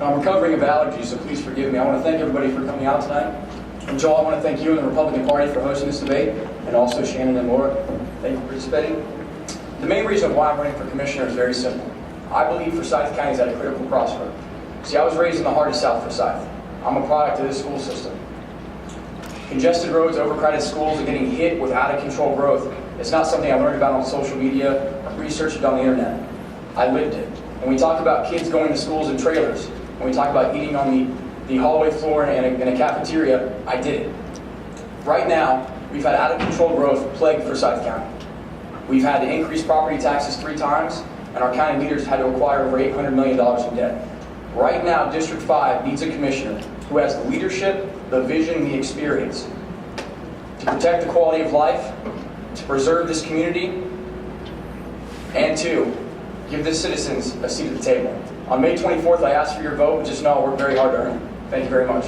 I'm recovering of allergies, so please forgive me. I want to thank everybody for coming out tonight. And Joel, I want to thank you and the Republican Party for hosting this debate, and also Shannon and Laura. Thank you for participating. The main reason why I'm running for commissioner is very simple. I believe Forsyth County is at a critical crossroad. See, I was raised in the heart of South Forsyth. I'm a product of this school system. Congested roads, overcrowded schools, and getting hit with out-of-control growth is not something I learned about on social media or researched it on the internet. I lived it. When we talk about kids going to schools in trailers, when we talk about eating on the hallway floor in a cafeteria, I did it. Right now, we've had out-of-control growth plague Forsyth County. We've had to increase property taxes 3 times, and our county leaders had to acquire over $800 million in debt. Right now, District 5 needs a commissioner who has the leadership, the vision, and the experience to protect the quality of life, to preserve this community, and to give the citizens a seat at the table. On May 24th, I ask for your vote, but just know I work very hard to earn it. Thank you very much.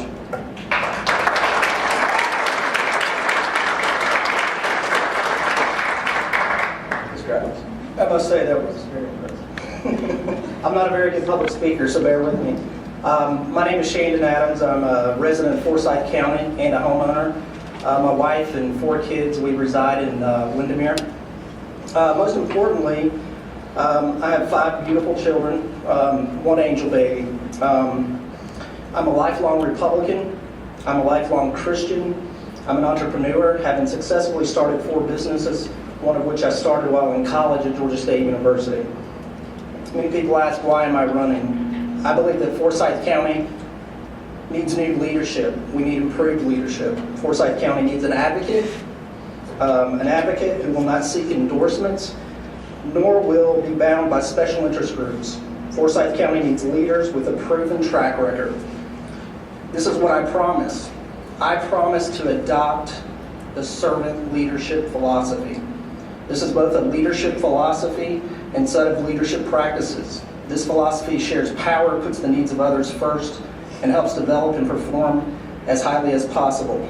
Mr. Adams. I must say that was very impressive. I'm not a very good public speaker, so bear with me. My name is Chander Adams. I'm a resident of Forsyth County and a homeowner. My wife and 4 kids, we reside in Windermere. Most importantly, I have 5 beautiful children, 1 angel baby. I'm a lifelong Republican. I'm a lifelong Christian. I'm an entrepreneur, having successfully started 4 businesses, one of which I started while in college at Georgia State University. Many people ask, why am I running? I believe that Forsyth County needs new leadership. We need improved leadership. Forsyth County needs an advocate who will not seek endorsements, nor will be bound by special interest groups. Forsyth County needs leaders with a proven track record. This is what I promise. I promise to adopt the servant leadership philosophy. This is both a leadership philosophy and set of leadership practices. This philosophy shares power, puts the needs of others first, and helps develop and perform as highly as possible.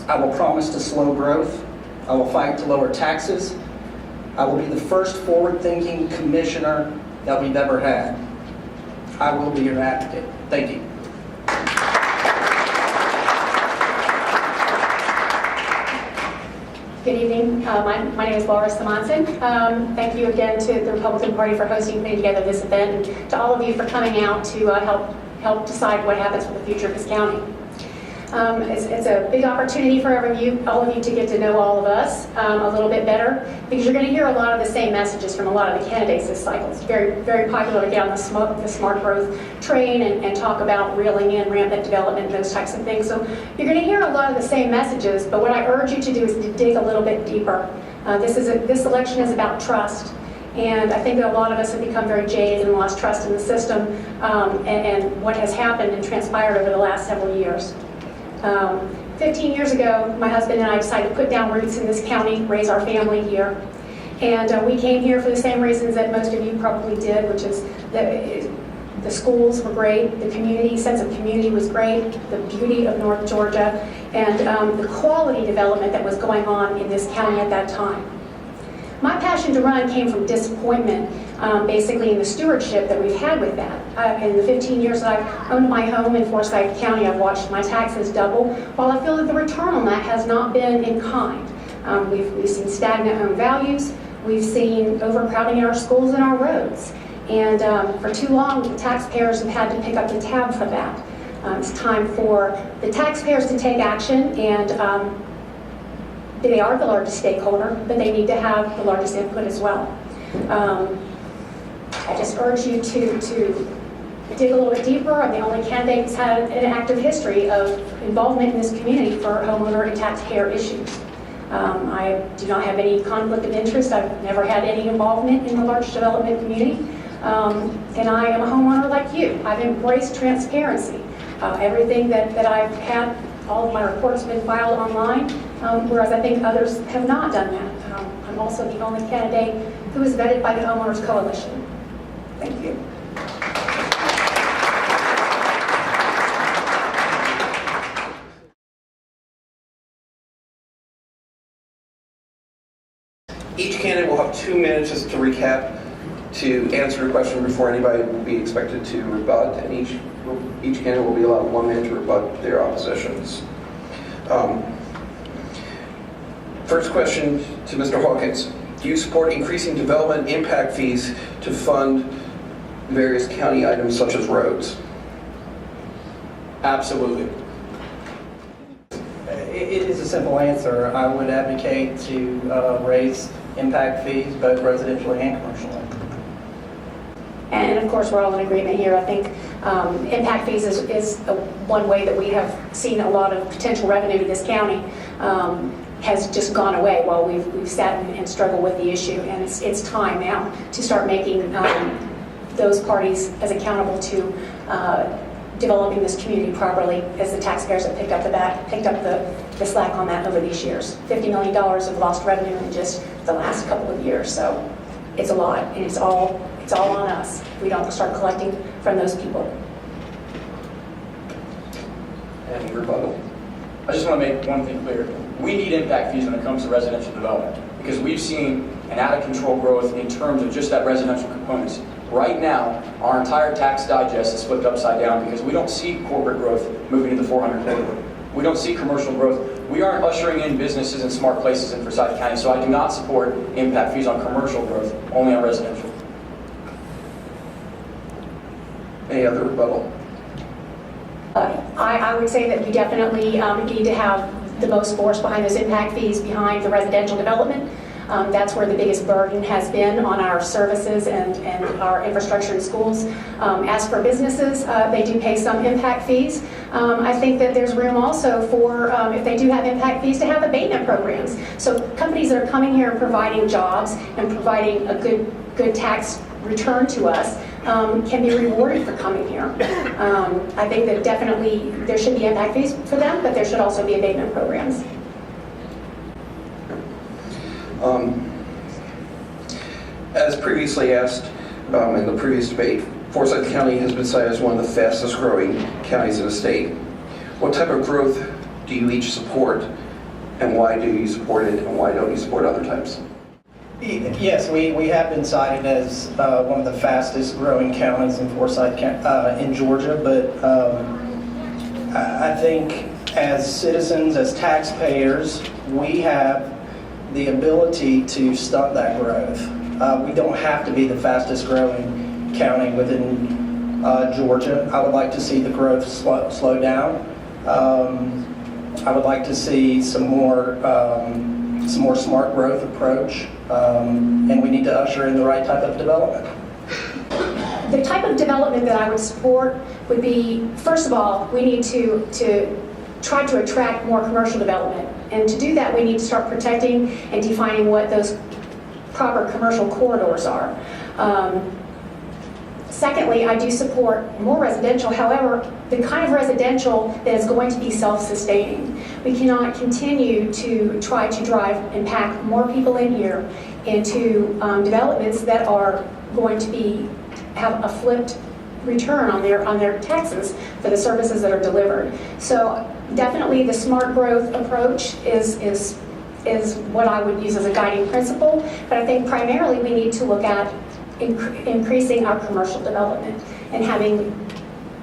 I will promise to slow growth. I will fight to lower taxes. I will be the first forward-thinking commissioner that we've ever had. I will be your advocate. Thank you. Good evening. My name is Laura Semanson. Thank you again to the Republican Party for putting together this event, and to all of you for coming out to help decide what happens for the future of this county. It's a big opportunity for all of you to get to know all of us a little bit better, because you're going to hear a lot of the same messages from a lot of the candidates this cycle. It's very, very popular to get on the smart growth train and talk about reeling in rampant development and those types of things. So you're going to hear a lot of the same messages, but what I urge you to do is to dig a little bit deeper. This election is about trust. And I think that a lot of us have become very jaded and lost trust in the system and what has happened and transpired over the last several years. 15 years ago, my husband and I decided to put down roots in this county, raise our family here. And we came here for the same reasons that most of you probably did, which is that the schools were great, the sense of community was great, the beauty of North Georgia, and the quality development that was going on in this county at that time. My passion to run came from disappointment, basically in the stewardship that we've had with that. In the 15 years that I've owned my home in Forsyth County, I've watched my taxes double, while I feel that the return on that has not been in kind. We've seen stagnant home values, we've seen overcrowding in our schools and our roads, and for too long, the taxpayers have had to pick up the tab for that. It's time for the taxpayers to take action, and they are the largest stakeholder, but they need to have the largest input as well. I just urge you to dig a little bit deeper. I'm the only candidate who's had an active history of involvement in this community for homeowner and taxpayer issues. I do not have any conflict of interest. I've never had any involvement in the large development community. And I am a homeowner like you. I've embraced transparency. Everything that I've had, all of my reports have been filed online, whereas I think others have not done that. I'm also the only candidate who was vetted by the Homeowners Coalition. Thank you. Each candidate will have 2 minutes just to recap to answer a question before anybody will be expected to rebut, and each candidate will be allowed 1 minute to rebut their oppositions. First question to Mr. Hawkins. Do you support increasing development impact fees to fund various county items such as roads? Absolutely. It is a simple answer. I would advocate to raise impact fees, both residentially and commercially. And of course, we're all in agreement here. I think impact fees is one way that we have seen a lot of potential revenue to this county has just gone away while we've sat and struggled with the issue. And it's time now to start making those parties as accountable to developing this community properly, as the taxpayers have picked up the slack on that over these years. $50 million of lost revenue in just the last couple of years. So it's a lot, and it's all on us if we don't start collecting from those people. And rebuttal. I just want to make one thing clear. We need impact fees when it comes to residential development because we've seen an out-of-control growth in terms of just that residential components. Right now, our entire tax digest is flipped upside down because we don't see corporate growth moving to the 400 corridor. We don't see commercial growth. We aren't ushering in businesses in smart places in Forsyth County, so I do not support impact fees on commercial growth, only on residential. Any other rebuttal? I would say that we definitely need to have the most force behind those impact fees behind the residential development. That's where the biggest burden has been on our services and our infrastructure in schools. As for businesses, they do pay some impact fees. I think that there's room also for, if they do have impact fees, to have abatement programs. So companies that are coming here and providing jobs and providing a good tax return to us can be rewarded for coming here. I think that definitely there should be impact fees for them, but there should also be abatement programs. As previously asked in the previous debate, Forsyth County has been cited as one of the fastest growing counties in the state. What type of growth do you each support, and why do you support it, and why don't you support other types? Yes, we have been cited as one of the fastest growing counties in Forsyth in Georgia, but I think as citizens, as taxpayers, we have the ability to stunt that growth. We don't have to be the fastest growing county within Georgia. I would like to see the growth slow down. I would like to see some more smart growth approach, and we need to usher in the right type of development. The type of development that I would support would be, first of all, we need to try to attract more commercial development. And to do that, we need to start protecting and defining what those proper commercial corridors are. Secondly, I do support more residential. However, the kind of residential that is going to be self-sustaining. We cannot continue to try to drive and pack more people in here into developments that are going to have a flipped return on their taxes for the services that are delivered. So definitely the smart growth approach is what I would use as a guiding principle, but I think primarily we need to look at increasing our commercial development and having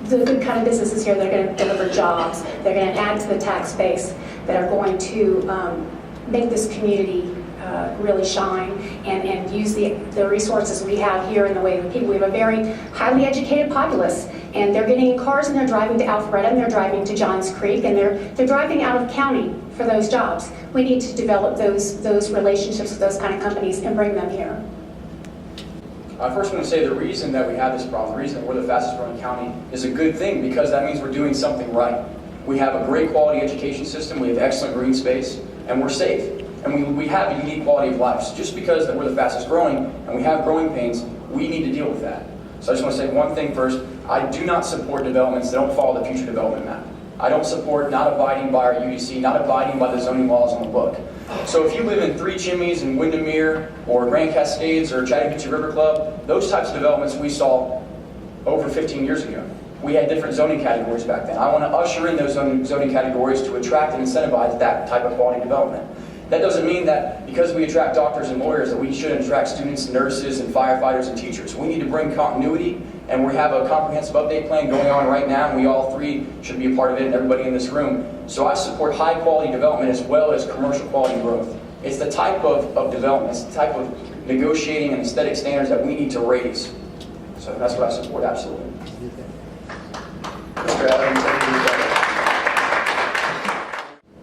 the good kind of businesses here that are going to deliver jobs, they're going to add to the tax base, that are going to make this community really shine and use the resources we have here in the way of people. We have a very highly educated populace, and they're getting in cars and they're driving to Alpharetta and they're driving to Johns Creek and they're driving out of county for those jobs. We need to develop those relationships with those kind of companies and bring them here. I first want to say the reason that we have this problem, the reason that we're the fastest growing county is a good thing because that means we're doing something right. We have a great quality education system, we have excellent green space, and we're safe. And we have a unique quality of life. So just because that we're the fastest growing and we have growing pains, we need to deal with that. So I just want to say one thing first. I do not support developments that don't follow the future development map. I don't support not abiding by our UDC, not abiding by the zoning laws on the book. So if you live in Three Chimneys in Windermere or Grand Cascades or Chattahoochee River Club, those types of developments we saw over 15 years ago. We had different zoning categories back then. I want to usher in those zoning categories to attract and incentivize that type of quality development. That doesn't mean that because we attract doctors and lawyers that we shouldn't attract students, nurses, and firefighters and teachers. We need to bring continuity, and we have a comprehensive update plan going on right now, and we all three should be a part of it, and everybody in this room. So I support high quality development as well as commercial quality growth. It's the type of development, it's the type of negotiating and aesthetic standards that we need to raise. So that's what I support, absolutely. Mr. Adams, thank you.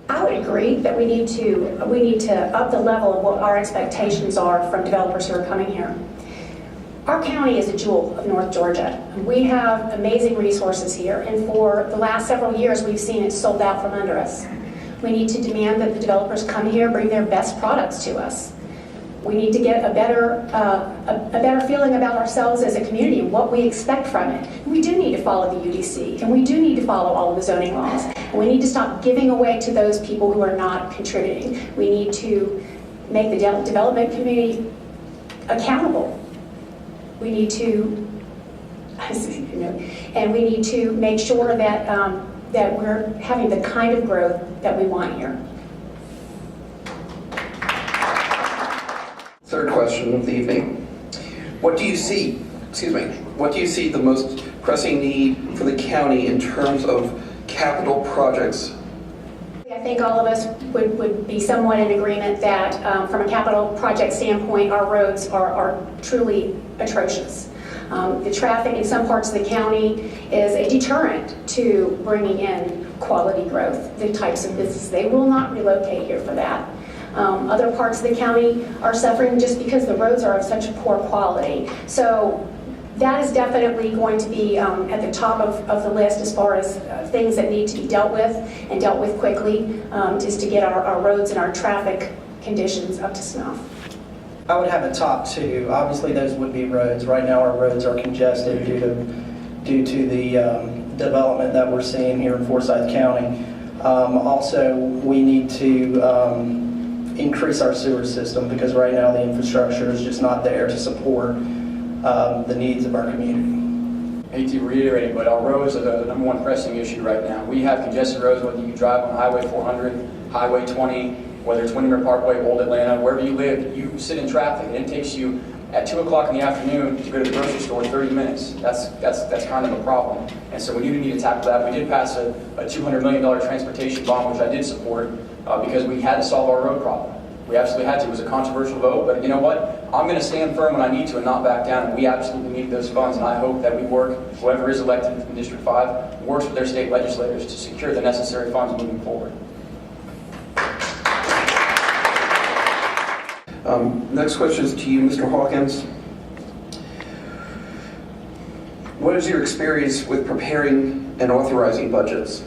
I would agree that we need to up the level of what our expectations are from developers who are coming here. Our county is a jewel of North Georgia. We have amazing resources here, and for the last several years we've seen it sold out from under us. We need to demand that the developers come here, bring their best products to us. We need to get a better feeling about ourselves as a community and what we expect from it. And we do need to follow the UDC, and we do need to follow all of the zoning laws. And we need to stop giving away to those people who are not contributing. We need to make the development community accountable. We need to, and we need to make sure that that we're having the kind of growth that we want here. Third question of the evening. What do you see the most pressing need for the county in terms of capital projects? I think all of us would be somewhat in agreement that from a capital project standpoint, our roads are truly atrocious. The traffic in some parts of the county is a deterrent to bringing in quality growth, the types of businesses. They will not relocate here for that. Other parts of the county are suffering just because the roads are of such poor quality. So that is definitely going to be at the top of the list as far as things that need to be dealt with and dealt with quickly, just to get our roads and our traffic conditions up to snuff. I would have a top two. Obviously, those would be roads. Right now, our roads are congested due to the development that we're seeing here in Forsyth County. Also, we need to increase our sewer system because right now the infrastructure is just not there to support the needs of our community. I hate to reiterate, but our roads are the number one pressing issue right now. We have congested roads, whether you drive on Highway 400, Highway 20, whether it's Windermere Parkway, Old Atlanta, wherever you live, you sit in traffic, and it takes you at 2 o'clock in the afternoon to go to the grocery store 30 minutes. That's kind of a problem. And so we do need to tackle that. We did pass a $200 million transportation bond, which I did support, because we had to solve our road problem. We absolutely had to. It was a controversial vote, but you know what? I'm going to stand firm when I need to and not back down, and we absolutely need those funds, and I hope that we work, whoever is elected from District 5, works with their state legislators to secure the necessary funds moving forward. Next question is to you, Mr. Hawkins. What is your experience with preparing and authorizing budgets?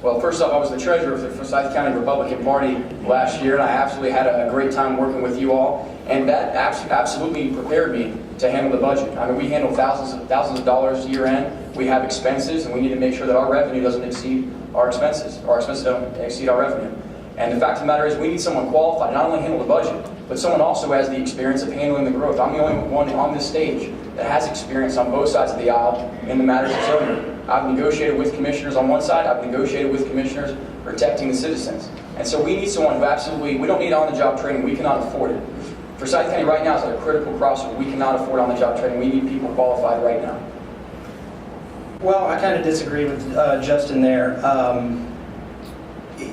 Well, first off, I was the treasurer of the Forsyth County Republican Party last year, and I absolutely had a great time working with you all, and that absolutely prepared me to handle the budget. I mean, we handle thousands of dollars year end. We have expenses, and we need to make sure that our revenue doesn't exceed our expenses, or our expenses don't exceed our revenue. And the fact of the matter is we need someone qualified to not only handle the budget, but someone also has the experience of handling the growth. I'm the only one on this stage that has experience on both sides of the aisle in the matters of zoning. I've negotiated with commissioners on one side, I've negotiated with commissioners protecting the citizens. And so we need someone who absolutely, we don't need on-the-job training, we cannot afford it. Forsyth County right now is at a critical crossroad. We cannot afford on-the-job training, we need people qualified right now. Well, I kind of disagree with Justin there.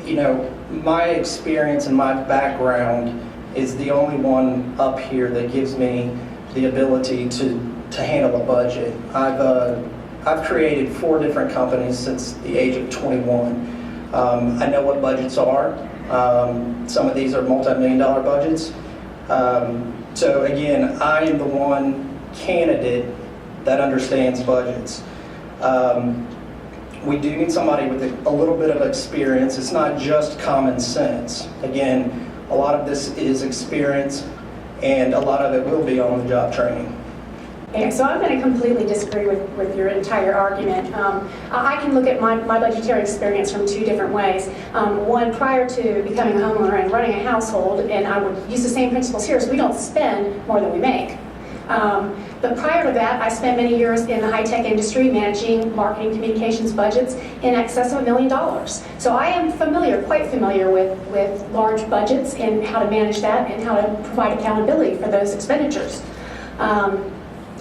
You know, my experience and my background is the only one up here that gives me the ability to handle a budget. I've created 4 different companies since the age of 21. I know what budgets are. Some of these are multi-million-dollar budgets. So again, I am the one candidate that understands budgets. We do need somebody with a little bit of experience. It's not just common sense. Again, a lot of this is experience, and a lot of it will be on-the-job training. Okay, so I'm going to completely disagree with your entire argument. I can look at my budgetary experience from 2 different ways. One, prior to becoming a homeowner and running a household, and I would use the same principles here, so we don't spend more than we make. But prior to that, I spent many years in the high-tech industry managing marketing communications budgets in excess of $1 million. So I am quite familiar with large budgets and how to manage that and how to provide accountability for those expenditures.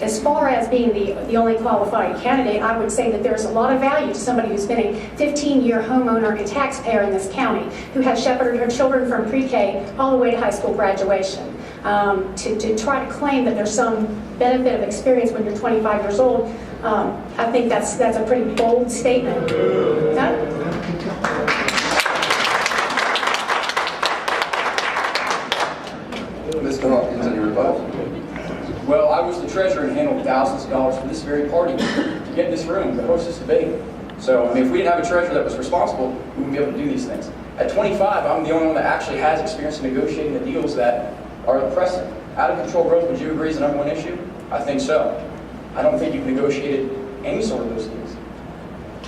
As far as being the only qualified candidate, I would say that there's a lot of value to somebody who's been a 15-year homeowner and taxpayer in this county, who has shepherded her children from pre-K all the way to high school graduation. To try to claim that there's some benefit of experience when you're 25 years old, I think that's a pretty bold statement. Mr. Hawkins, any rebuttal? Well, I was the treasurer and handled thousands of dollars for this very party to get in this room to host this debate. So, I mean, if we didn't have a treasurer that was responsible, we wouldn't be able to do these things. At 25, I'm the only one that actually has experience in negotiating the deals that are pressing. Out of control growth, would you agree, is the number one issue? I think so. I don't think you've negotiated any sort of those deals.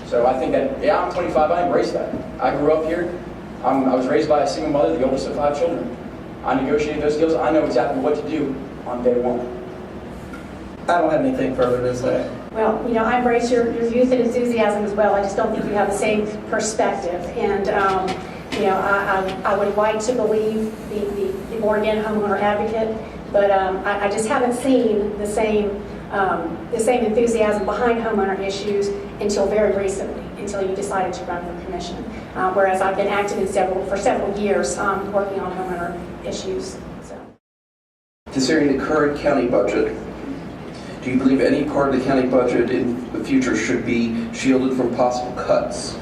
So I think that, yeah, I'm 25, I embrace that. I grew up here. I was raised by a single mother, the oldest of 5 children. I negotiated those deals. I know exactly what to do on day one. I don't have anything further to say. Well, I embrace your youth and enthusiasm as well. I just don't think you have the same perspective. And, I would like to believe the born again homeowner advocate, but I just haven't seen the same enthusiasm behind homeowner issues until very recently, until you decided to run for commission. Whereas I've been active for several years working on homeowner issues. So. Considering the current county budget, do you believe any part of the county budget in the future should be shielded from possible cuts?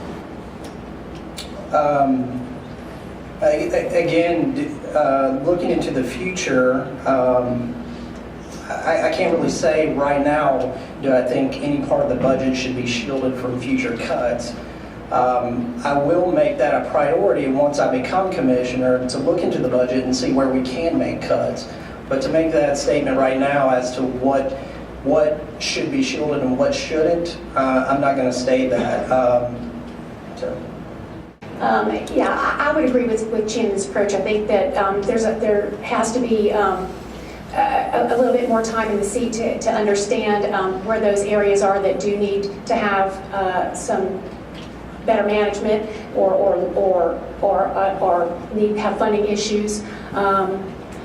Looking into the future, I can't really say right now, do I think any part of the budget should be shielded from future cuts. I will make that a priority once I become commissioner to look into the budget and see where we can make cuts. But to make that statement right now as to what should be shielded and what shouldn't, I'm not going to state that. I would agree with Chander's approach. I think that there has to be a little bit more time in the seat to understand where those areas are that do need to have some better management or need to have funding issues.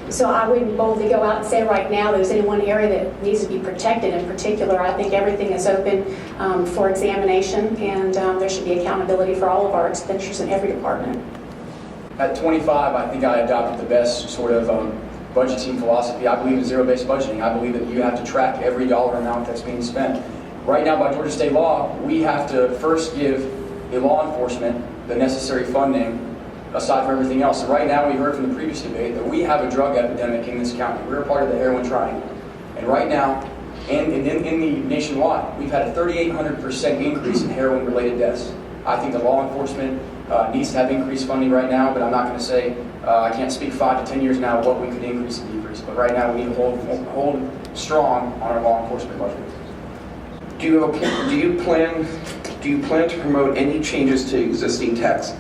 So I wouldn't boldly go out and say right now there's any one area that needs to be protected in particular. I think everything is open for examination, and there should be accountability for all of our expenditures in every department. At 25, I think I adopted the best sort of budgeting philosophy. I believe in zero-based budgeting. I believe that you have to track every dollar amount that's being spent. Right now, by Georgia state law, we have to first give the law enforcement the necessary funding aside from everything else. So right now, we heard from the previous debate that we have a drug epidemic in this county. We're a part of the heroin triangle. And right now, in the nationwide, we've had a 3,800% increase in heroin-related deaths. I think the law enforcement needs to have increased funding right now, but I'm not going to say, I can't speak 5 to 10 years now what we could increase and decrease. But right now, we need to hold strong on our law enforcement budget. Do you plan to promote any changes to existing tax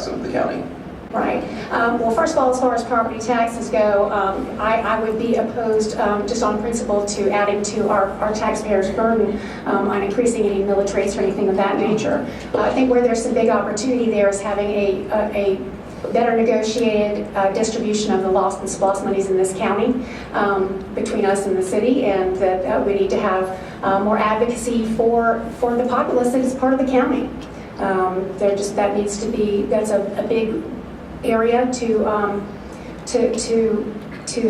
of the county? Right. Well, first of all, as far as property taxes go, I would be opposed, just on principle, to adding to our taxpayers' burden on increasing any millage rates or anything of that nature. I think where there's some big opportunity there is having a better negotiated distribution of the lost and splost monies in this county between us and the city, and that we need to have more advocacy for the populace that is part of the county. That's a big area to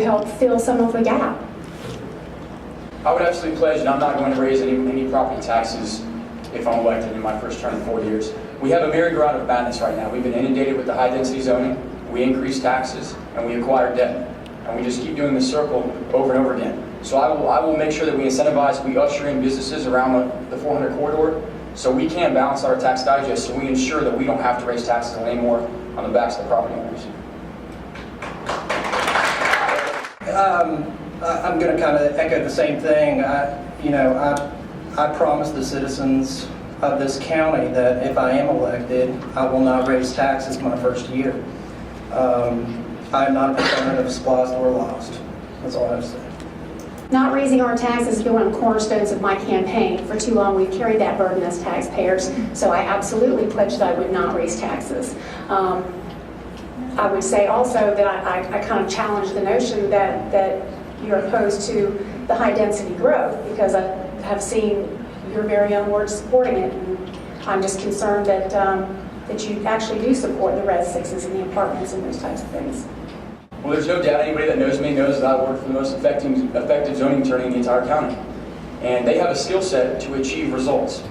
help fill some of the gap. I would absolutely pledge that I'm not going to raise any property taxes if I'm elected in my first term in 4 years. We have a merry-go-round of madness right now. We've been inundated with the high-density zoning, we increase taxes, and we acquire debt. And we just keep doing this circle over and over again. So I will make sure that we incentivize, we usher in businesses around the 400 corridor, so we can balance our tax digest, so we ensure that we don't have to raise taxes anymore on the backs of the property owners. I'm going to kind of echo the same thing. I promise the citizens of this county that if I am elected, I will not raise taxes my first year. I'm not a proponent of splost or lost. That's all I have to say. Not raising our taxes has been one of the cornerstones of my campaign. For too long, we've carried that burden as taxpayers, so I absolutely pledged that I would not raise taxes. I would say also that I kind of challenge the notion that you're opposed to the high-density growth, because I have seen your very own words supporting it, and I'm just concerned that that you actually do support the Res 6s and the apartments and those types of things. Well, there's no doubt anybody that knows me knows that I work for the most effective zoning attorney in the entire county. And they have a skill set to achieve results.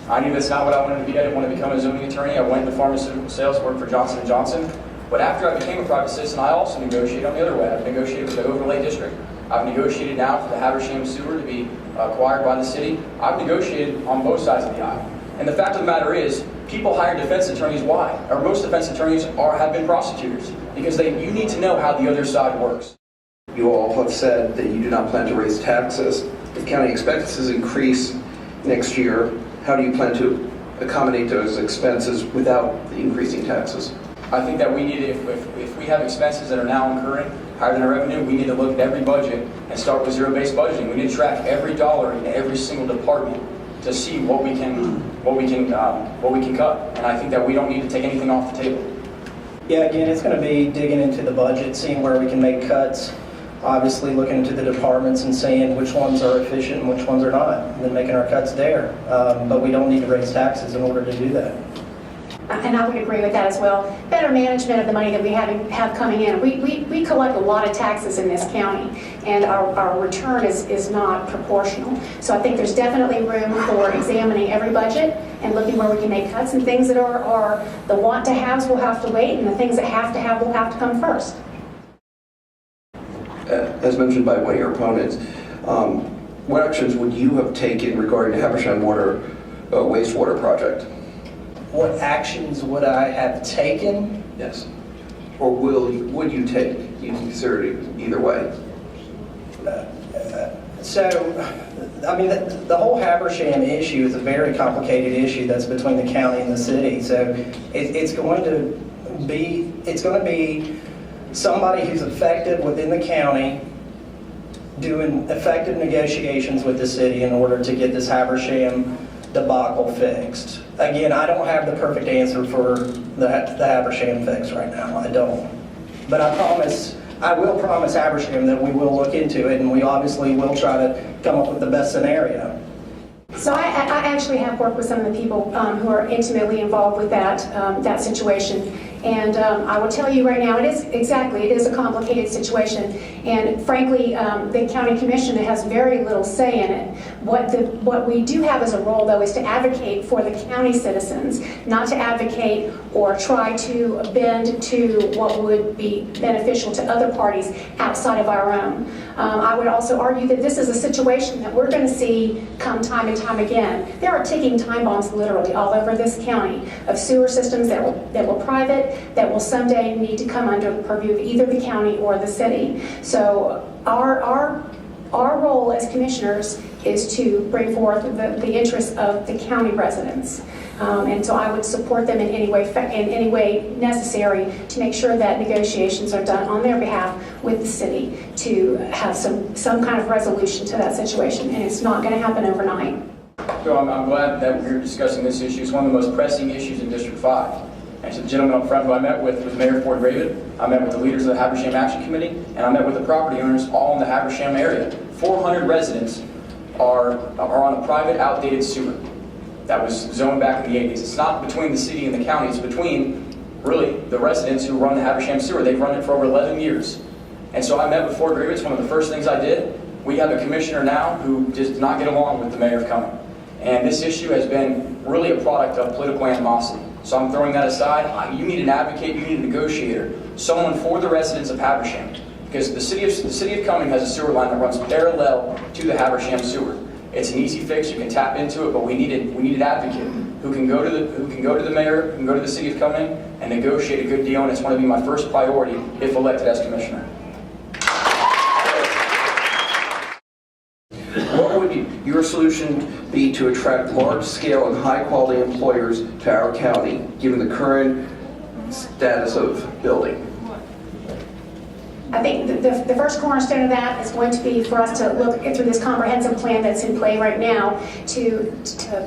I knew that's not what I wanted to be. I didn't want to become a zoning attorney. I went into pharmaceutical sales, worked for Johnson & Johnson. But after I became a private citizen, I also negotiated on the other way. I've negotiated with the Overlay District. I've negotiated now for the Habersham sewer to be acquired by the city. I've negotiated on both sides of the aisle. And the fact of the matter is, people hire defense attorneys. Why? Or most defense attorneys have been prosecutors, because you need to know how the other side works. You all have said that you do not plan to raise taxes. If county expenses increase next year, how do you plan to accommodate those expenses without increasing taxes? I think that we need, if we have expenses that are now incurring higher than our revenue, we need to look at every budget and start with zero-based budgeting. We need to track every dollar in every single department to see what we can cut. And I think that we don't need to take anything off the table. Yeah, again, it's going to be digging into the budget, seeing where we can make cuts, obviously looking into the departments and seeing which ones are efficient and which ones are not, and then making our cuts there. But we don't need to raise taxes in order to do that. And I would agree with that as well. Better management of the money that we have coming in. We collect a lot of taxes in this county, and our return is not proportional. So I think there's definitely room for examining every budget and looking where we can make cuts, and things that are the want-to-haves will have to wait, and the things that have to have will have to come first. As mentioned by one of your opponents, what actions would you have taken regarding the Habersham wastewater project? What actions would I have taken? Yes. Or would you take? You can consider it either way. So, I mean, the whole Habersham issue is a very complicated issue that's between the county and the city. So it's going to be somebody who's effective within the county doing effective negotiations with the city in order to get this Habersham debacle fixed. Again, I don't have the perfect answer for the Habersham fix right now. I don't. But I will promise Habersham that we will look into it, and we obviously will try to come up with the best scenario. So I actually have worked with some of the people who are intimately involved with that situation. And I will tell you right now, it is a complicated situation. And frankly, the county commission has very little say in it. What we do have as a role, though, is to advocate for the county citizens, not to advocate or try to bend to what would be beneficial to other parties outside of our own. I would also argue that this is a situation that we're going to see come time and time again. There are ticking time bombs literally all over this county of sewer systems that were private, that will someday need to come under the purview of either the county or the city. So our role as commissioners is to bring forth the interests of the county residents. And so I would support them in any way necessary to make sure that negotiations are done on their behalf with the city to have some kind of resolution to that situation. And it's not going to happen overnight. So I'm glad that we're discussing this issue. It's one of the most pressing issues in District 5. And so the gentleman up front who I met with was Mayor Ford Raven. I met with the leaders of the Habersham Action Committee, and I met with the property owners all in the Habersham area. 400 residents are on a private, outdated sewer that was zoned back in the 80s. It's not between the city and the county. It's between, really, the residents who run the Habersham sewer. They've run it for over 11 years. And so I met with Ford Raven. It's one of the first things I did. We have a commissioner now who just did not get along with the mayor of Cumming. And this issue has been really a product of political animosity. So I'm throwing that aside. You need an advocate, you need a negotiator, someone for the residents of Habersham. Because the city of Cumming has a sewer line that runs parallel to the Habersham sewer. It's an easy fix, you can tap into it, but we need an advocate who can go to the mayor, who can go to the city of Cumming and negotiate a good deal, and it's going to be my first priority if elected as commissioner. What would your solution be to attract large-scale and high-quality employers to our county, given the current status of building? I think the first cornerstone of that is going to be for us to look through this comprehensive plan that's in play right now to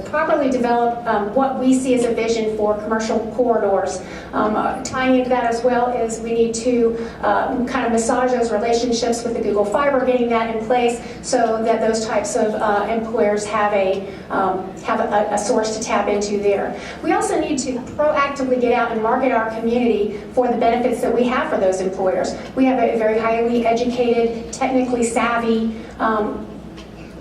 properly develop what we see as a vision for commercial corridors. Tying into that as well is we need to kind of massage those relationships with the Google Fiber, getting that in place so that those types of employers have a source to tap into there. We also need to proactively get out and market our community for the benefits that we have for those employers. We have a very highly educated, technically savvy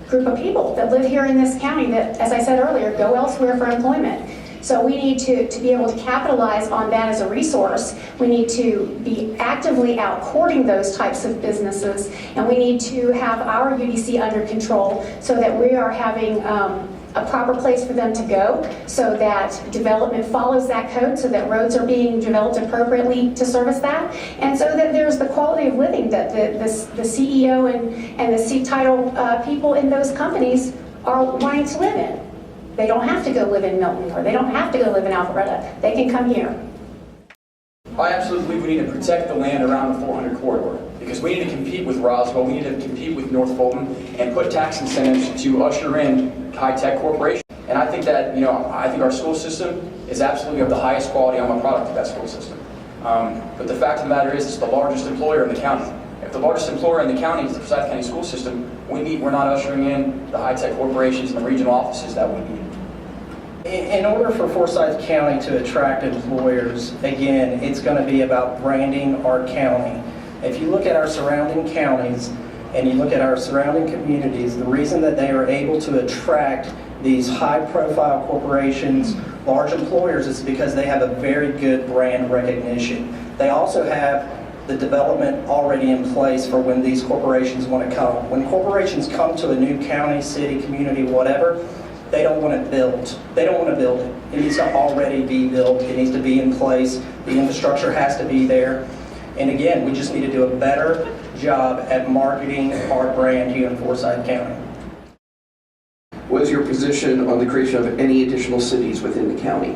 group of people that live here in this county that, as I said earlier, go elsewhere for employment. So we need to be able to capitalize on that as a resource. We need to be actively out courting those types of businesses, and we need to have our UDC under control so that we are having a proper place for them to go, so that development follows that code, so that roads are being developed appropriately to service that, and so that there's the quality of living that the CEO and the seat title people in those companies are wanting to live in. They don't have to go live in Milton, or they don't have to go live in Alpharetta. They can come here. I absolutely believe we need to protect the land around the 400 corridor because we need to compete with Roswell, we need to compete with North Fulton, and put tax incentives to usher in high-tech corporations. And I think that, I think our school system is absolutely of the highest quality. I'm a product of that school system. But the fact of the matter is, it's the largest employer in the county. If the largest employer in the county is the Forsyth County School System, we're not ushering in the high-tech corporations and the regional offices that we need. In order for Forsyth County to attract employers, again, it's going to be about branding our county. If you look at our surrounding counties and you look at our surrounding communities, the reason that they are able to attract these high-profile corporations, large employers, is because they have a very good brand recognition. They also have the development already in place for when these corporations want to come. When corporations come to a new county, city, community, whatever, they don't want to build. They don't want to build it. It needs to already be built. It needs to be in place. The infrastructure has to be there. And again, we just need to do a better job at marketing our brand here in Forsyth County. What is your position on the creation of any additional cities within the county?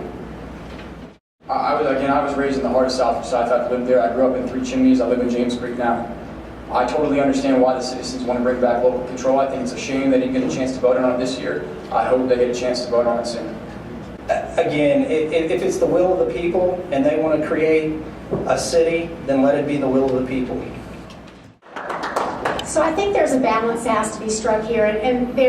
I was raised in the heart of South Forsyth. I've lived there. I grew up in Three Chimneys. I live in James Creek now. I totally understand why the citizens want to bring back local control. I think it's a shame they didn't get a chance to vote on it this year. I hope they get a chance to vote on it soon. Again, if it's the will of the people and they want to create a city, then let it be the will of the people. So I think there's a balance that has to be struck here, and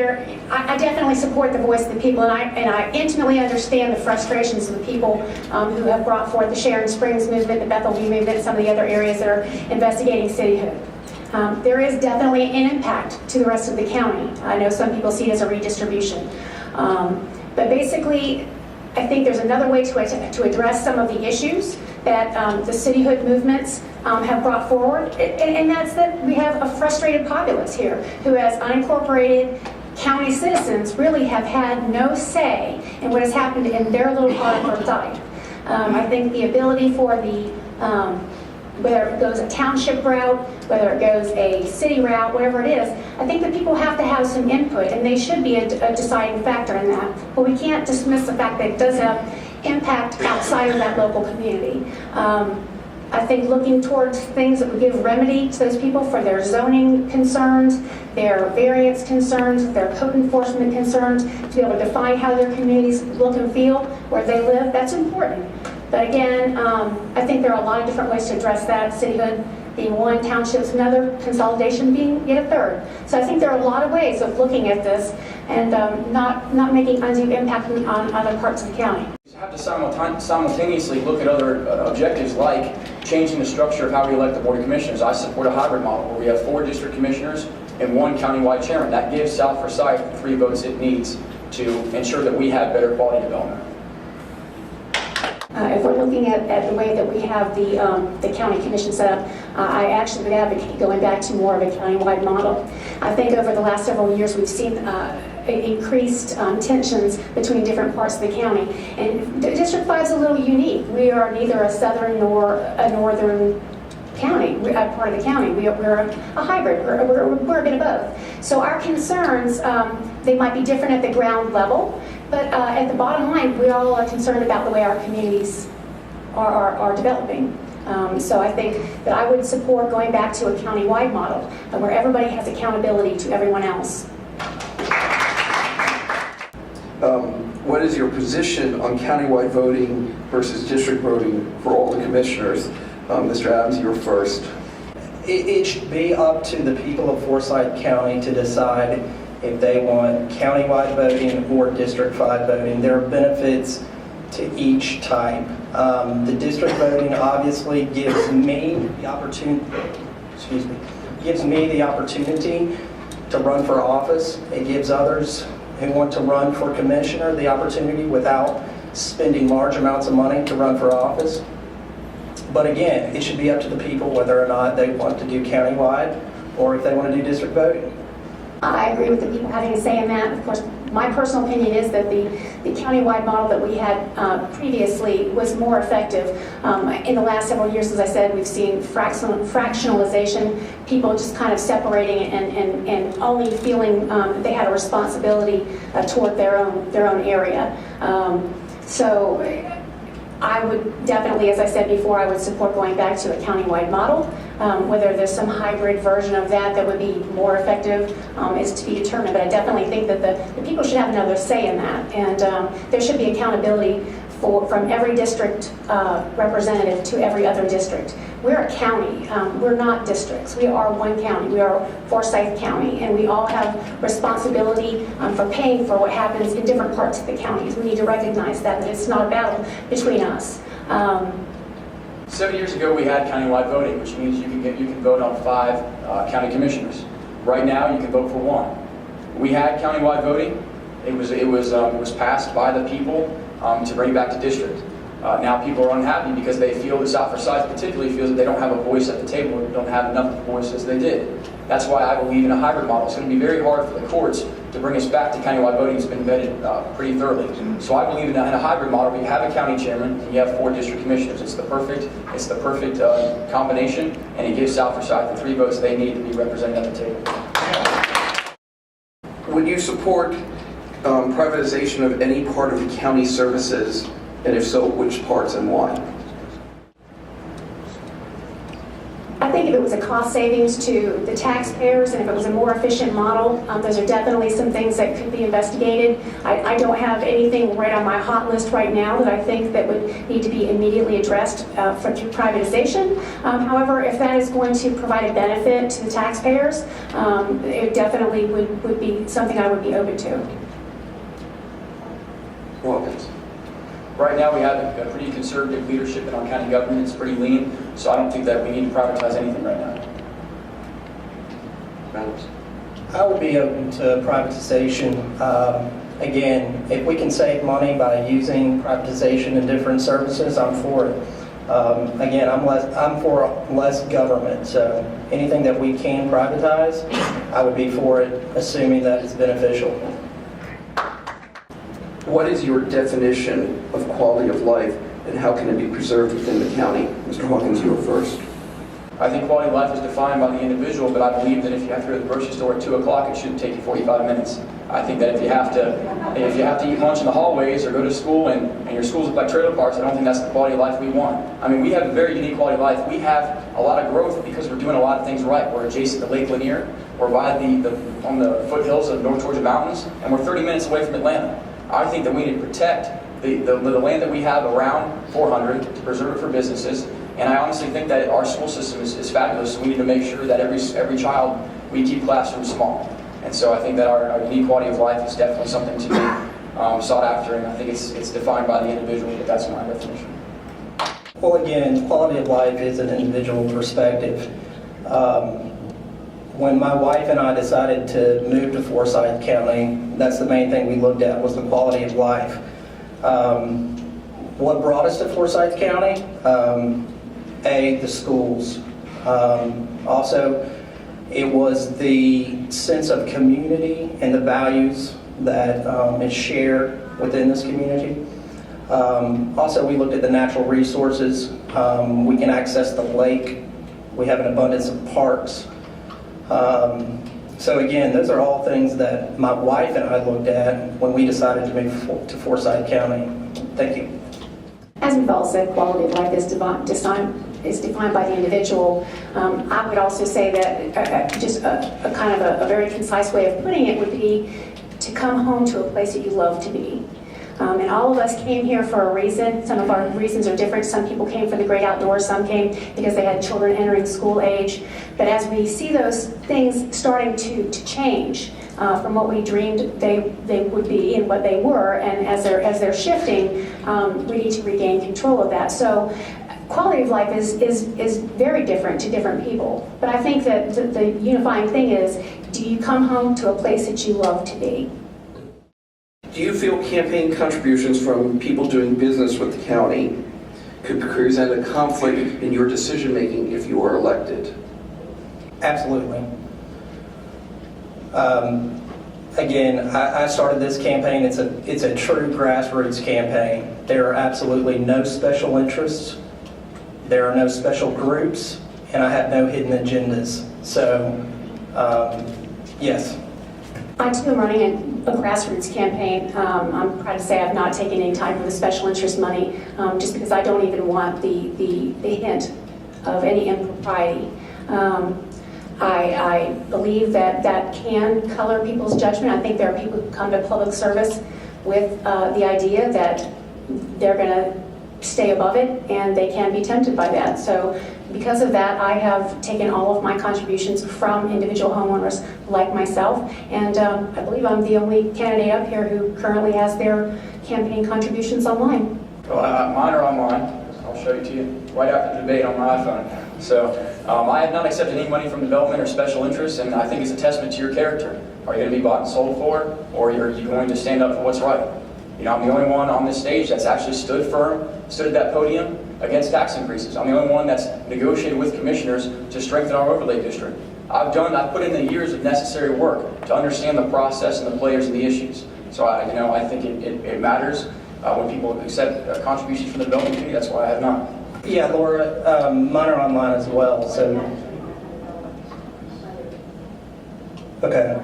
I definitely support the voice of the people, and I intimately understand the frustrations of the people who have brought forth the Sharon Springs movement, the Bethel View movement, and some of the other areas that are investigating cityhood. There is definitely an impact to the rest of the county. I know some people see it as a redistribution. But basically, I think there's another way to address some of the issues that the cityhood movements have brought forward, and that's that we have a frustrated populace here who, as unincorporated county citizens, really have had no say in what has happened in their little part of Forsyth. I think the ability for the whether it goes a township route, whether it goes a city route, whatever it is, I think that people have to have some input, and they should be a deciding factor in that. But we can't dismiss the fact that it does have impact outside of that local community. I think looking towards things that would give remedy to those people for their zoning concerns, their variance concerns, their code enforcement concerns, to be able to define how their communities look and feel, where they live, that's important. But again, I think there are a lot of different ways to address that, cityhood being one, townships another, consolidation being yet a third. So I think there are a lot of ways of looking at this and not making undue impact on other parts of the county. You have to simultaneously look at other objectives like changing the structure of how we elect the Board of Commissioners. I support a hybrid model where we have 4 district commissioners and 1 countywide chairman. That gives South Forsyth the 3 votes it needs to ensure that we have better quality development. If we're looking at the way that we have the county commission set up, I actually would advocate going back to more of a countywide model. I think over the last several years we've seen increased tensions between different parts of the county. And District 5 is a little unique. We are neither a southern nor a northern county, part of the county. We're a hybrid. We're a bit of both. So our concerns, they might be different at the ground level, but at the bottom line, we all are concerned about the way our communities are developing. So I think that I would support going back to a county-wide model where everybody has accountability to everyone else. What is your position on countywide voting versus district voting for all the commissioners? Mr. Adams, you're first. It should be up to the people of Forsyth County to decide if they want countywide voting or district-wide voting. There are benefits to each type. The district voting obviously gives me the opportunity, to run for office. It gives others who want to run for commissioner the opportunity without spending large amounts of money to run for office. But again, it should be up to the people whether or not they want to do countywide or if they want to do district voting. I agree with the people having a say in that. Of course, my personal opinion is that the countywide model that we had previously was more effective. In the last several years, as I said, we've seen fractionalization, people just kind of separating and only feeling they had a responsibility toward their own area. So I would definitely, as I said before, I would support going back to a countywide model. Whether there's some hybrid version of that would be more effective is to be determined. But I definitely think that the people should have another say in that. And there should be accountability from every district representative to every other district. We're a county. We're not districts. We are one county. We are Forsyth County. And we all have responsibility for paying for what happens in different parts of the counties. We need to recognize that it's not a battle between us. 7 years ago, we had countywide voting, which means you can vote on 5 county commissioners. Right now, you can vote for 1. We had countywide voting. It was passed by the people to bring it back to district. Now people are unhappy because they feel, the South Forsyth particularly feels that they don't have a voice at the table, or don't have enough voice as they did. That's why I believe in a hybrid model. It's going to be very hard for the courts to bring us back to countywide voting. It's been vetted pretty thoroughly. So I believe in a hybrid model where you have a county chairman and you have 4 district commissioners. It's the perfect combination, and it gives South Forsyth the 3 votes they need to be represented at the table. Would you support privatization of any part of the county services, and if so, which parts and why? I think if it was a cost savings to the taxpayers and if it was a more efficient model, those are definitely some things that could be investigated. I don't have anything right on my hot list right now that I think that would need to be immediately addressed through privatization. However, if that is going to provide a benefit to the taxpayers, it definitely would be something I would be open to. Hawkins. Right now, we have a pretty conservative leadership in our county government. It's pretty lean, so I don't think that we need to privatize anything right now. Adams. I would be open to privatization. Again, if we can save money by using privatization in different services, I'm for it. Again, I'm for less government, so anything that we can privatize, I would be for it, assuming that it's beneficial. What is your definition of quality of life, and how can it be preserved within the county? Mr. Hawkins, you are first. I think quality of life is defined by the individual, but I believe that if you have to go to the grocery store at 2 o'clock, it shouldn't take you 45 minutes. I think that if you have to eat lunch in the hallways or go to school and your schools look like trailer parks, I don't think that's the quality of life we want. I mean, we have a very unique quality of life. We have a lot of growth because we're doing a lot of things right. We're adjacent to Lake Lanier. We're by on the foothills of North Georgia mountains, and we're 30 minutes away from Atlanta. I think that we need to protect the land that we have around 400 to preserve it for businesses. And I honestly think that our school system is fabulous. So we need to make sure that every child, we keep classrooms small. And so I think that our unique quality of life is definitely something to be sought after. And I think it's defined by the individual, but that's my definition. Well, again, quality of life is an individual perspective. When my wife and I decided to move to Forsyth County, that's the main thing we looked at, was the quality of life. What brought us to Forsyth County? The schools. Also, it was the sense of community and the values that is shared within this community. Also, we looked at the natural resources. We can access the lake. We have an abundance of parks. So again, those are all things that my wife and I looked at when we decided to move to Forsyth County. Thank you. As we've all said, quality of life is is defined by the individual. I would also say that just a kind of a very concise way of putting it would be to come home to a place that you love to be. And all of us came here for a reason. Some of our reasons are different. Some people came for the great outdoors. Some came because they had children entering school age. But as we see those things starting to change from what we dreamed they would be and what they were, and as they're shifting, we need to regain control of that. So quality of life is very different to different people. But I think that the unifying thing is, do you come home to a place that you love to be? Do you feel campaign contributions from people doing business with the county could present a conflict in your decision-making if you are elected? Absolutely. Again, I started this campaign. It's a true grassroots campaign. There are absolutely no special interests. There are no special groups, and I have no hidden agendas. So, yes. I too am running a grassroots campaign. I'm proud to say I've not taken any type of the special interest money, just because I don't even want the hint of any impropriety. I believe that can color people's judgment. I think there are people who come to public service with the idea that they're going to stay above it, and they can be tempted by that. So because of that, I have taken all of my contributions from individual homeowners like myself, and I believe I'm the only candidate up here who currently has their campaign contributions online. Well, mine are online. I'll show you to you right after the debate on my iPhone. So I have not accepted any money from development or special interests, and I think it's a testament to your character. Are you going to be bought and sold for it, or are you going to stand up for what's right? You know, I'm the only one on this stage that's actually stood at that podium against tax increases. I'm the only one that's negotiated with commissioners to strengthen our overlay district. I've put in the years of necessary work to understand the process and the players and the issues. So I think it matters when people accept contributions from the development community. That's why I have not. Yeah, Laura, mine are online as well. So, okay,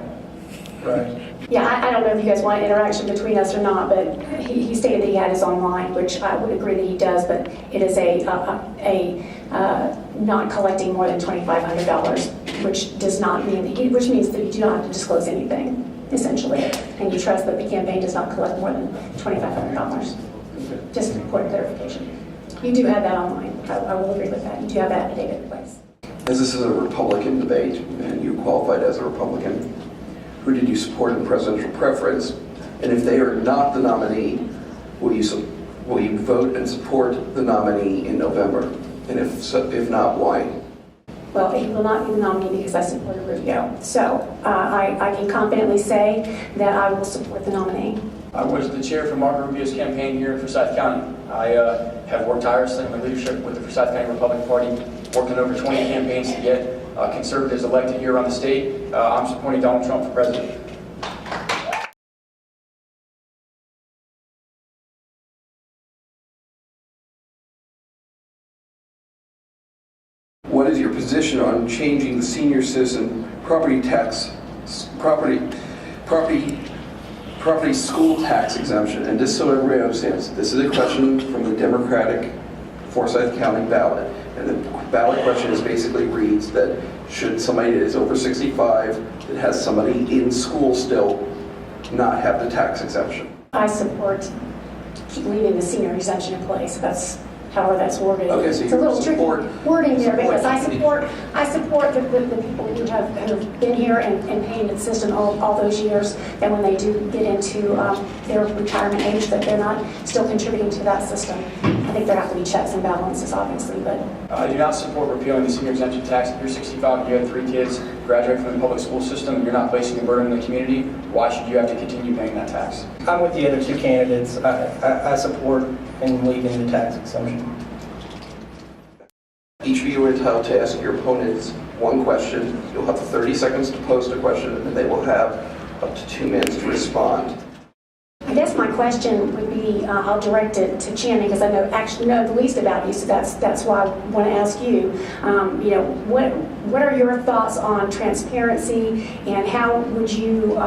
right. Yeah, I don't know if you guys want interaction between us or not, but he stated that he had his online, which I would agree that he does, but it is a not collecting more than $2,500, which does not mean which means that you do not have to disclose anything, essentially, and you trust that the campaign does not collect more than $2,500. Just important clarification. You do have that online. I will agree with that. You do have that affidavit in place. As this is a Republican debate, and you qualified as a Republican, who did you support in presidential preference? And if they are not the nominee, will you vote and support the nominee in November? And if not, why? Well, he will not be the nominee because I supported Rubio. So I can confidently say that I will support the nominee. I was the chair for Marco Rubio's campaign here in Forsyth County. I have worked tirelessly in my leadership with the Forsyth County Republican Party, worked on over 20 campaigns to get conservatives elected here around the state. I'm supporting Donald Trump for president. What is your position on changing the senior citizen property school tax exemption? And just so everybody understands, this is a question from the Democratic Forsyth County ballot. And the ballot question basically reads that should somebody that is over 65 that has somebody in school still not have the tax exemption? I support leaving the senior exemption in place. That's however that's worded. Okay, so it's a little tricky wording there because I support the people who have been here and paying the system all those years, that when they do get into their retirement age, that they're not still contributing to that system. I think there have to be checks and balances, obviously, but I do not support repealing the senior exemption tax. If you're 65 and you have 3 kids, graduate from the public school system, and you're not placing a burden on the community, why should you have to continue paying that tax? I'm with the other two candidates. I support in leaving the tax exemption. Each of you are entitled to ask your opponents one question. You'll have 30 seconds to post a question, and they will have up to 2 minutes to respond. I guess my question would be, I'll direct it to Chander because I know the least about you, so that's why I want to ask you. What are your thoughts on transparency, and how would you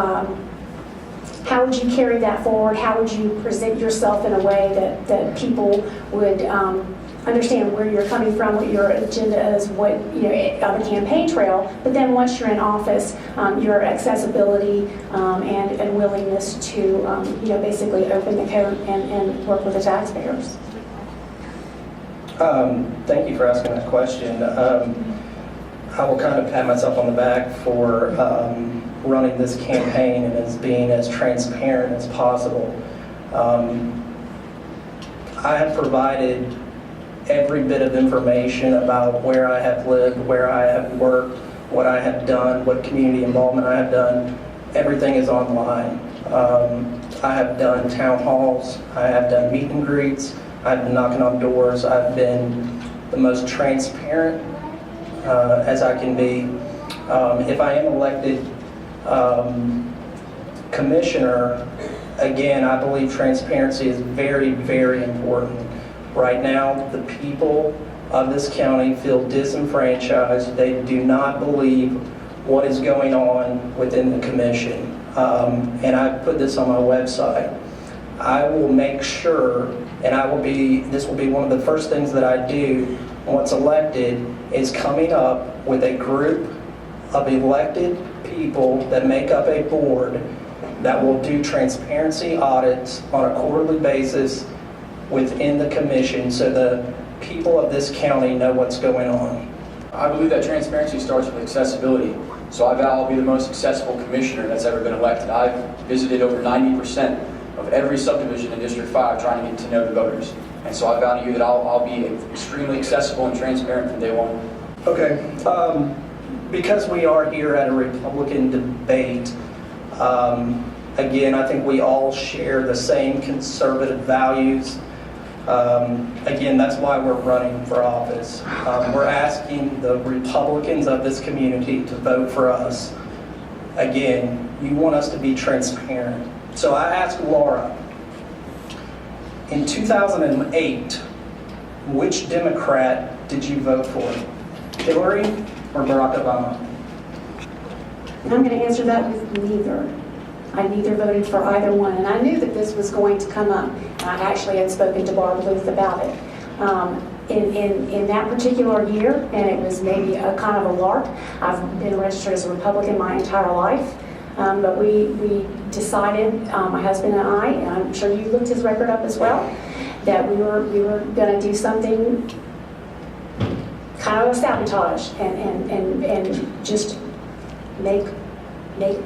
carry that forward? How would you present yourself in a way that people would understand where you're coming from, what your agenda is, what, on the campaign trail. But then once you're in office, your accessibility and willingness to, basically open the code and work with the taxpayers. Thank you for asking that question. I will kind of pat myself on the back for running this campaign and as being as transparent as possible. I have provided every bit of information about where I have lived, where I have worked, what I have done, what community involvement I have done. Everything is online. I have done town halls, I have done meet and greets, I've been knocking on doors, I've been the most transparent as I can be. If I am elected commissioner, again, I believe transparency is very, very important. Right now, the people of this county feel disenfranchised. They do not believe what is going on within the commission. And I put this on my website. I will make sure, and this will be one of the first things that I do once elected, is coming up with a group of elected people that make up a board that will do transparency audits on a quarterly basis within the commission so the people of this county know what's going on. I believe that transparency starts with accessibility. So I vow I'll be the most accessible commissioner that's ever been elected. I've visited over 90% of every subdivision in District 5 trying to get to know the voters. And so I vow to you that I'll be extremely accessible and transparent from day one. Okay, because we are here at a Republican debate, again, I think we all share the same conservative values. Again, that's why we're running for office. We're asking the Republicans of this community to vote for us. Again, you want us to be transparent. So I asked Laura, in 2008, which Democrat did you vote for? Hillary or Barack Obama? And I'm going to answer that with neither. I neither voted for either one, and I knew that this was going to come up. I actually had spoken to Barb Booth about it. In that particular year, and it was maybe a kind of a lark, I've been registered as a Republican my entire life, but we decided, my husband and I, and I'm sure you looked his record up as well, that we were going to do something kind of a sabotage and just make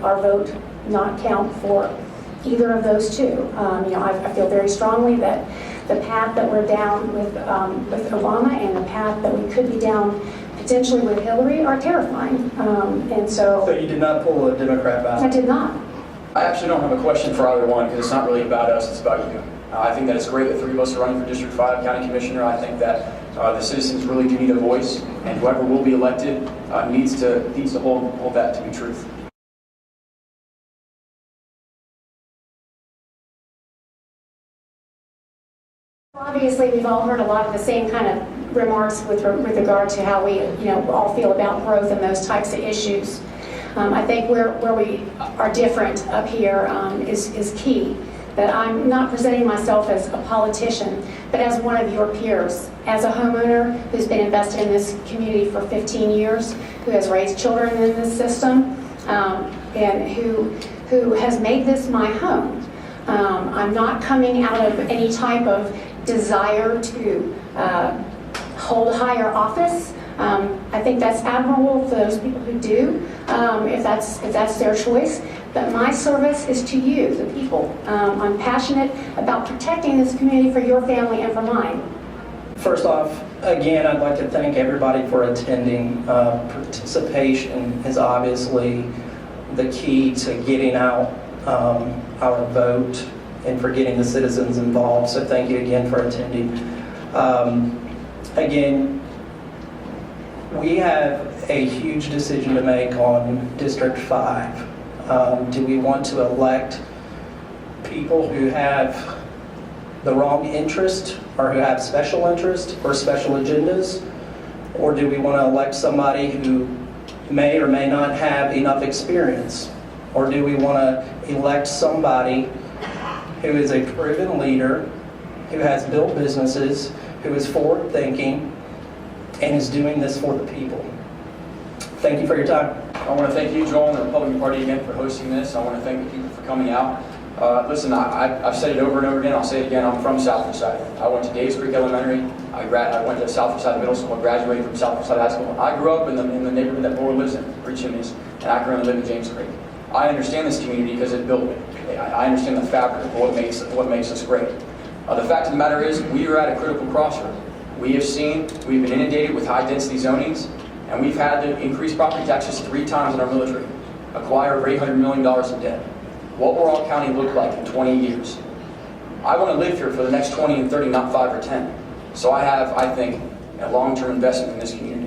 our vote not count for either of those two. I feel very strongly that the path that we're down with Obama and the path that we could be down potentially with Hillary are terrifying. So you did not pull a Democrat ballot? I did not. I actually don't have a question for either one because it's not really about us, it's about you. I think that it's great that three of us are running for District 5 County Commissioner. I think that the citizens really do need a voice, and whoever will be elected needs to hold that to be truth. Obviously, we've all heard a lot of the same kind of remarks with regard to how we, all feel about growth and those types of issues. I think where we are different up here is key. That I'm not presenting myself as a politician, but as one of your peers, as a homeowner who's been invested in this community for 15 years, who has raised children in this system, and who has made this my home. I'm not coming out of any type of desire to hold higher office. I think that's admirable for those people who do, if that's their choice. But my service is to you, the people. I'm passionate about protecting this community for your family and for mine. First off, again, I'd like to thank everybody for attending. Participation is obviously the key to getting out our vote and for getting the citizens involved. So thank you again for attending. Again, we have a huge decision to make on District 5. Do we want to elect people who have the wrong interest or who have special interest or special agendas? Or do we want to elect somebody who may or may not have enough experience? Or do we want to elect somebody who is a proven leader, who has built businesses, who is forward-thinking and is doing this for the people. Thank you for your time. I want to thank you, Joel, and the Republican Party again for hosting this. I want to thank the people for coming out. Listen, I've said it over and over again. I'll say it again. I'm from South Forsyth. I went to Days Creek Elementary. I went to South Forsyth Middle School. I graduated from South Forsyth High School. I grew up in the neighborhood that Laura lives in, Three Chimneys, and I currently live in James Creek. I understand this community because it built me. I understand the fabric of what makes us great. The fact of the matter is, we are at a critical crossroad. We've been inundated with high-density zonings, and we've had to increase property taxes 3 times in our military, acquire over $800 million in debt. What will our county look like in 20 years? I want to live here for the next 20 and 30, not 5 or 10. So I have, I think, a long-term investment in this community.